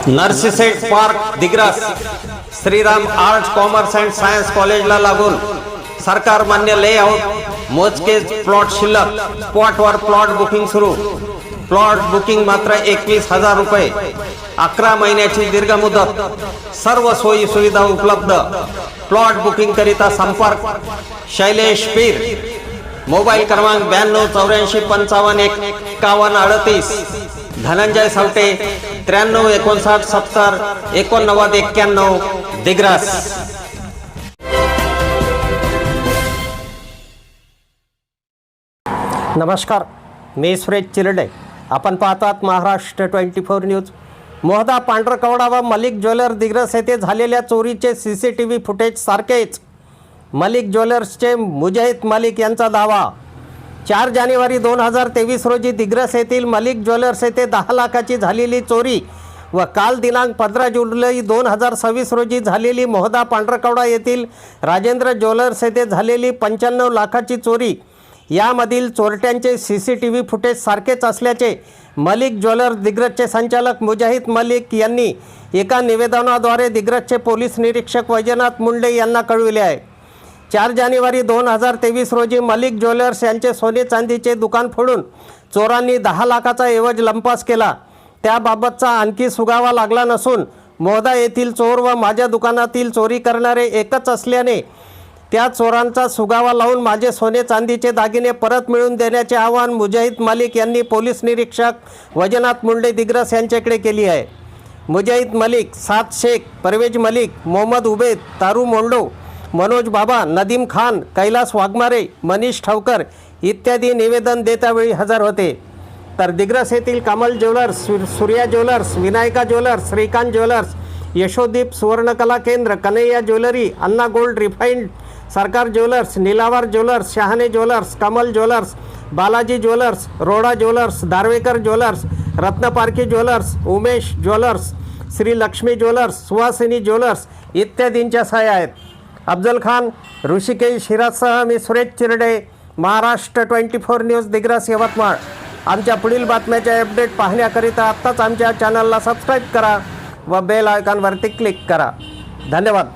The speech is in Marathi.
नर्सिसेट park Digras Shriram arts commerce and science कॉलेजला लागून सरकार मान्य लेआउट मोजकेच प्लॉट शिल्लक स्पॉटवर प्लॉट बुकिंग सुरू प्लॉट बुकिंग मात्र 21,000 रुपये 11 महिन्याची दीर्घ मुदत सर्व सोयी सुविधा उपलब्ध प्लॉट बुकिंग करिता संपर्क शैलेश पीर मोबाईल क्रमांक 92 84 55 51 38 धनंजय सावटे 93 59 70 89 91 दिग्रस। नमस्कार, मी सुरेश चिरडे. आपण पाहतात महाराष्ट्र 24 न्यूज. मोहदा पांढरकवडा व मलिक ज्वेलर दिग्रस येथे झालेल्या चोरीचे CCTV फुटेज सारखेच. मलिक ज्वेलर्सचे मुजाहिद मलिक यांचा दावा. 4 जानेवारी 2023 रोजी दिग्रस येथील मलिक ज्वेलर्स येथे 10 लाखाची झालेली चोरी व काल दिनांक 15 जुलै 2026 रोजी झालेली मोहदा पांढरकवडा येथील राजेंद्र ज्वेलर्स येथे झालेली 95 लाखाची चोरी यामधील चोरट्यांचे CCTV फुटेज सारखेच असल्याचे मलिक ज्वेलर्स दिग्रसचे संचालक मुजाहिद मलिक यांनी एका निवेदनाद्वारे दिग्रसचे पोलीस निरीक्षक वैजनाथ मुंडे यांना कळविले आहे. 4 जानेवारी 2023 रोजी मलिक ज्वेलर्स यांचे सोने चांदीचे दुकान फोडून चोरांनी 10 लाखाचा एवज लंपास केला. त्याबाबतचा आणखी सुगावा लागला नसून मोहदा येथील चोर व माझ्या दुकानातील चोरी करणारे एकच असल्याने त्या चोरांचा सुगावा लावून माझे सोने चांदीचे दागिने परत मिळवून देण्याचे आवाहन मुजाहिद मलिक यांनी पोलीस निरीक्षक वैजनाथ मुंडे दिग्रस यांच्याकडे केली आहे. मुजाहिद मलिक, साद शेख, परवेज मलिक, मोहम्मद उबेद, तारू मोंडो, मनोज बाबा, नदीम खान, कैलास वाघमारे, मनीष ठावकर इत्यादी निवेदन देतावेळी हजर होते. तर दिग्रस येथील Kamal jewellers, Surya jewellers, Vinayaka jewellers, Shrikant jewellers, Yashodeep Suvarnakala Kendra, Kanhaiya jewellery, Anna gold refined, Sarkar jewellers, Nilawar jewellers, Shahane jewellers, Kamal jewellers, Balaji jewellers, Roda jewellers, Darwekar jewellers, Ratnaparkhi jewellers, Umesh jewellers, Shri Lakshmi jewellers, Suhasini jewellers इत्यादींच्या सह्या आहेत. अफजल खान, ऋषिकेश हिराजसह मी सुरेश चिरडे, महाराष्ट्र 24 न्यूज दिग्रस यवतमाळ. आमच्या पुढील बातम्याचे अपडेट पाहण्याकरिता आत्ताच आमच्या चॅनलला सबस्क्राईब करा व बेल आयकॉनवरती क्लिक करा. धन्यवाद.